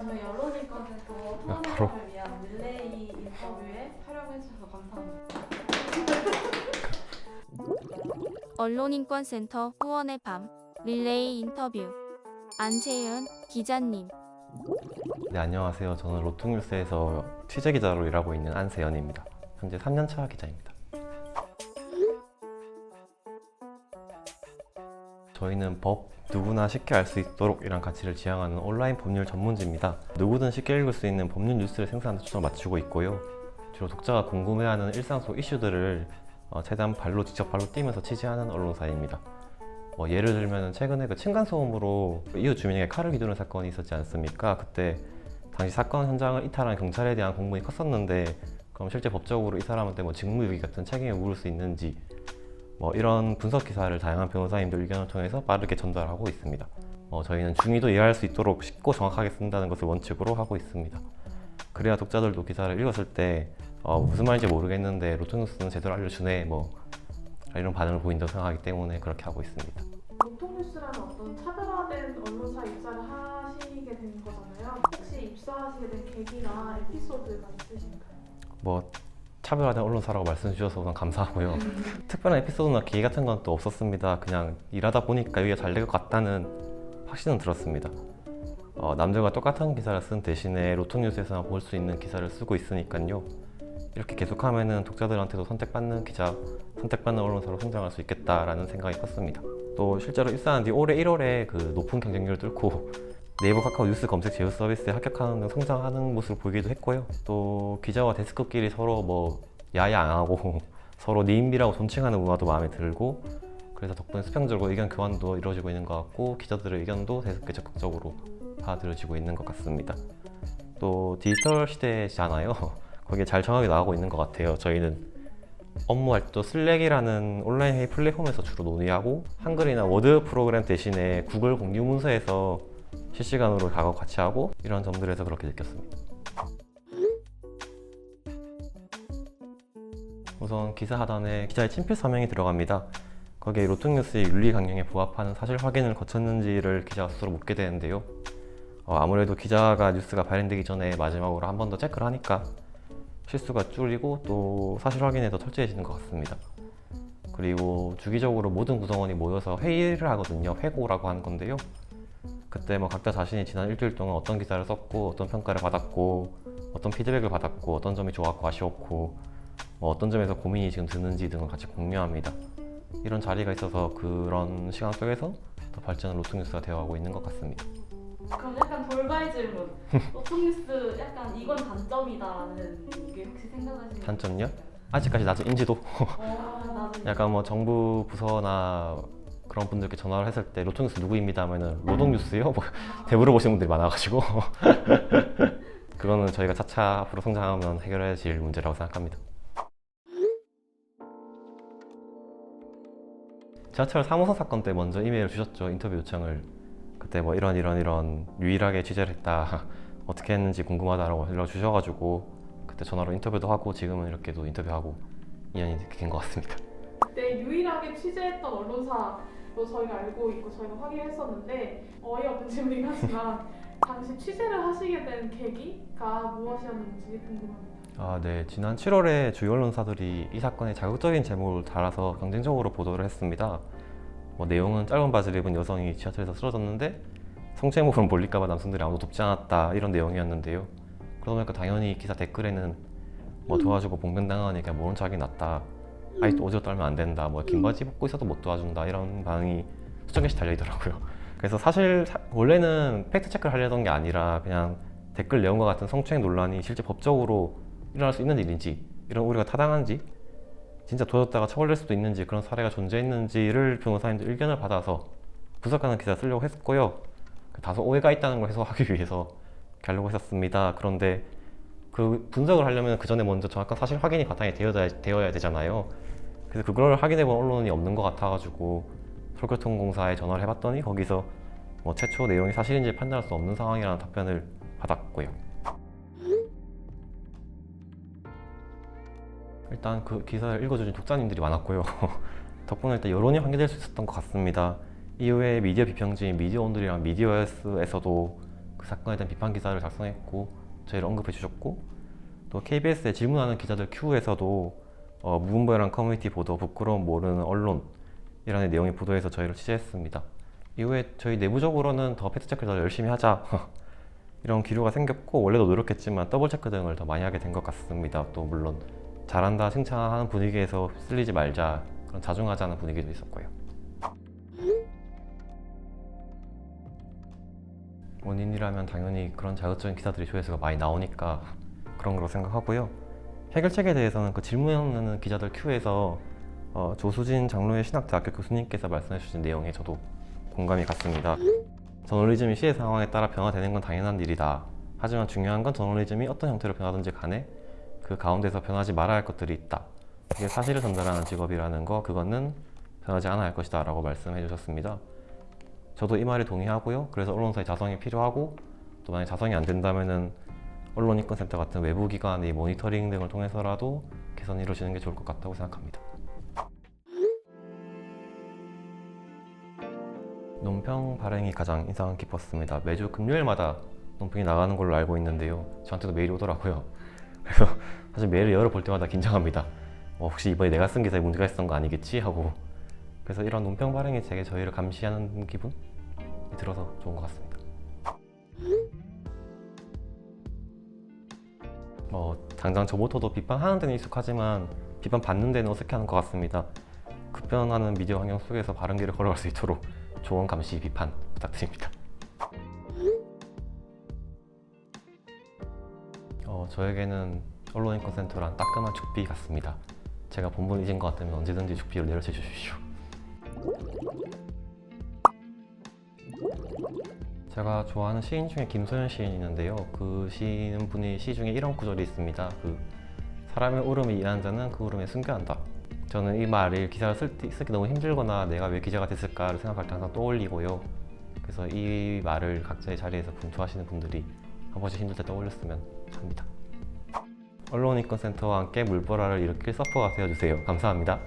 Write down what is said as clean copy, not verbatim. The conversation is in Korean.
저희 언론인권에서 후원회를 위한 릴레이 인터뷰에 촬영해주셔서 감사합니다. 언론인권센터 후원의 밤 릴레이 인터뷰 안세윤 기자님. 네, 안녕하세요. 저는 로통뉴스에서 취재기자로 일하고 있는 안세연입니다. 현재 3년차 기자입니다. 저희는 법 누구나 쉽게 알 수 있도록 이란 가치를 지향하는 온라인 법률 전문지입니다. 누구든 쉽게 읽을 수 있는 법률 뉴스를 생산하는 데 초점을 맞추고 있고요. 주로 독자가 궁금해하는 일상 속 이슈들을 최대한 직접 발로 뛰면서 취재하는 언론사입니다. 예를 들면 최근에 그 층간소음으로 이웃 주민에게 칼을 휘두른 사건이 있었지 않습니까? 그때 당시 사건 현장을 이탈한 경찰에 대한 공문이 컸었는데, 그럼 실제 법적으로 이 사람한테 직무유기 같은 책임을 물을 수 있는지, 이런 분석 기사를 다양한 변호사님들 의견을 통해서 빠르게 전달하고 있습니다. 저희는 중의도 이해할 수 있도록 쉽고 정확하게 쓴다는 것을 원칙으로 하고 있습니다. 그래야 독자들도 기사를 읽었을 때 무슨 말인지 모르겠는데 로통뉴스는 제대로 알려주네 이런 반응을 보인다고 생각하기 때문에 그렇게 하고 있습니다. 로통뉴스라는 어떤 차별화된 언론사 입사를 하시게 된 거잖아요. 혹시 입사하시게 된 계기나 에피소드가 있으신가요? 차별화된 언론사라고 말씀 주셔서 우선 감사하고요. 특별한 에피소드나 계기 같은 건 또 없었습니다. 그냥 일하다 보니까 여기가 잘 될 것 같다는 확신은 들었습니다. 남들과 똑같은 기사를 쓴 대신에 로통뉴스에서만 볼 수 있는 기사를 쓰고 있으니까요. 이렇게 계속하면은 독자들한테도 선택받는 기자, 선택받는 언론사로 성장할 수 있겠다라는 생각이 컸습니다. 또 실제로 입사한 뒤 올해 1월에 그 높은 경쟁률을 뚫고 네이버 카카오 뉴스 검색 제휴 서비스에 합격하는 등 성장하는 모습을 보이기도 했고요. 또 기자와 데스크끼리 서로 야야 안 하고 서로 니인비라고 존칭하는 문화도 마음에 들고, 그래서 덕분에 수평적으로 의견 교환도 이루어지고 있는 것 같고 기자들의 의견도 데스크에 적극적으로 받아들여지고 있는 것 같습니다. 또 디지털 시대잖아요. 거기에 잘 정하게 나가고 있는 것 같아요. 저희는 업무 활동 슬랙이라는 온라인 회의 플랫폼에서 주로 논의하고, 한글이나 워드 프로그램 대신에 구글 공유 문서에서 실시간으로 작업 같이 하고, 이런 점들에서 그렇게 느꼈습니다. 우선 기사 하단에 기자의 친필 서명이 들어갑니다. 거기에 로통뉴스의 윤리 강령에 부합하는 사실 확인을 거쳤는지를 기자가 스스로 묻게 되는데요. 아무래도 기자가 뉴스가 발행되기 전에 마지막으로 한 번 더 체크를 하니까 실수가 줄이고 또 사실 확인에 더 철저해지는 것 같습니다. 그리고 주기적으로 모든 구성원이 모여서 회의를 하거든요. 회고라고 하는 건데요. 그때 각자 자신이 지난 일주일 동안 어떤 기사를 썼고, 어떤 평가를 받았고, 어떤 피드백을 받았고, 어떤 점이 좋았고 아쉬웠고, 어떤 점에서 고민이 지금 드는지 등을 같이 공유합니다. 이런 자리가 있어서 그런 시간 속에서 더 발전한 로통뉴스가 되어가고 있는 것 같습니다. 그럼 약간 돌발 질문. 로통뉴스 약간 이건 단점이다라는 게 혹시 생각하시는 단점요? 아직까지 낮은 인지도. 약간 정부 부서나 그런 분들께 전화를 했을 때 로통뉴스 누구입니다 하면은 노동뉴스요? 대부러 보시는 분들이 많아가지고 그거는 저희가 차차 앞으로 성장하면 해결해질 문제라고 생각합니다. 지하철 3호선 사건 때 먼저 이메일을 주셨죠. 인터뷰 요청을. 그때 이런 유일하게 취재를 했다, 어떻게 했는지 궁금하다라고 연락 주셔가지고 그때 전화로 인터뷰도 하고, 지금은 이렇게도 인터뷰하고 인연이 된 것 같습니다. 그때 유일하게 취재했던 언론사로 저희가 알고 있고 저희가 확인했었는데, 어이없는 질문이긴 하지만 당시 취재를 하시게 된 계기가 무엇이었는지 궁금합니다. 네. 지난 7월에 주요 언론사들이 이 사건에 자극적인 제목을 달아서 경쟁적으로 보도를 했습니다. 내용은 짧은 바지를 입은 여성이 지하철에서 쓰러졌는데 성추행범을 몰릴까봐 남성들이 아무도 돕지 않았다, 이런 내용이었는데요. 그러다 보니까 당연히 기사 댓글에는 도와주고 봉변당하니까 모른 척하기 낫다, 아직도 오지도 떨면 안 된다, 긴 바지 입고 있어도 못 도와준다, 이런 반응이 수천 개씩 달려있더라고요. 그래서 사실 원래는 팩트 체크를 하려던 게 아니라 그냥 댓글 내용과 같은 성추행 논란이 실제 법적으로 일어날 수 있는 일인지, 이런 우려가 타당한지, 진짜 도졌다가 처벌될 수도 있는지, 그런 사례가 존재했는지를 변호사님들 의견을 받아서 분석하는 기사를 쓰려고 했고요. 다소 오해가 있다는 걸 해소하기 위해서 하려고 했었습니다. 그런데 그 분석을 하려면 그 전에 먼저 정확한 사실 확인이 바탕이 되어야 되잖아요. 그래서 그걸 확인해본 언론이 없는 것 같아가지고 서울교통공사에 전화를 해봤더니 거기서 최초 내용이 사실인지 판단할 수 없는 상황이라는 답변을 받았고요. 일단 그 기사를 읽어주신 독자님들이 많았고요. 덕분에 일단 여론이 환기될 수 있었던 것 같습니다. 이후에 미디어 비평지인 미디어오늘이랑 미디어에서도 그 사건에 대한 비판 기사를 작성했고 저희를 언급해 주셨고, 또 KBS에 질문하는 기자들 큐에서도 무분별한 커뮤니티 보도, 부끄러움 모르는 언론이라는 내용의 보도에서 저희를 취재했습니다. 이후에 저희 내부적으로는 더 팩트체크를 더 열심히 하자 이런 기류가 생겼고, 원래도 노력했지만 더블체크 등을 더 많이 하게 된 것 같습니다. 또 물론 잘한다 칭찬하는 분위기에서 쓸리지 말자, 그런 자중하자는 분위기도 있었고요. 원인이라면 당연히 그런 자극적인 기사들이 조회수가 많이 나오니까 그런 거로 생각하고요. 해결책에 대해서는 그 질문하는 기자들 큐에서 조수진 장로회 신학대학교 교수님께서 말씀해 주신 내용에 저도 공감이 갔습니다. 저널리즘이 시대 상황에 따라 변화되는 건 당연한 일이다. 하지만 중요한 건 저널리즘이 어떤 형태로 변하든지 간에 그 가운데서 변하지 말아야 할 것들이 있다. 그게 사실을 전달하는 직업이라는 거, 그거는 변하지 않아야 할 것이다 라고 말씀해 주셨습니다. 저도 이 말에 동의하고요. 그래서 언론사의 자성이 필요하고, 또 만약 자성이 안 된다면은 언론인권센터 같은 외부 기관의 모니터링 등을 통해서라도 개선이 이루어지는 게 좋을 것 같다고 생각합니다. 논평 발행이 가장 인상 깊었습니다. 매주 금요일마다 논평이 나가는 걸로 알고 있는데요. 저한테도 메일이 오더라고요. 그래서 사실 메일을 열어볼 때마다 긴장합니다. 혹시 이번에 내가 쓴 기사에 문제가 있었던 거 아니겠지? 하고. 그래서 이런 논평 발행이 되게 저희를 감시하는 기분이 들어서 좋은 것 같습니다. 당장 저부터도 비판하는 데는 익숙하지만 비판받는 데는 어색해하는 것 같습니다. 급변하는 미디어 환경 속에서 바른 길을 걸어갈 수 있도록 좋은 감시, 비판 부탁드립니다. 저에게는 언론인권센터란 따끔한 축비 같습니다. 제가 본분 잊은 것 같으면 언제든지 축비를 내려쳐 주십시오. 제가 좋아하는 시인 중에 김소연 시인이 있는데요. 그 시인 분이 시 중에 이런 구절이 있습니다. 사람의 울음이 이해한 자는 그 울음에 숨겨한다. 저는 이 말을 기사를 쓰기 너무 힘들거나 내가 왜 기자가 됐을까를 생각할 때 항상 떠올리고요. 그래서 이 말을 각자의 자리에서 분투하시는 분들이 한 번씩 힘들 때 떠올렸으면 합니다. 언론인권센터와 함께 물보라를 일으킬 서퍼가 되어주세요. 감사합니다.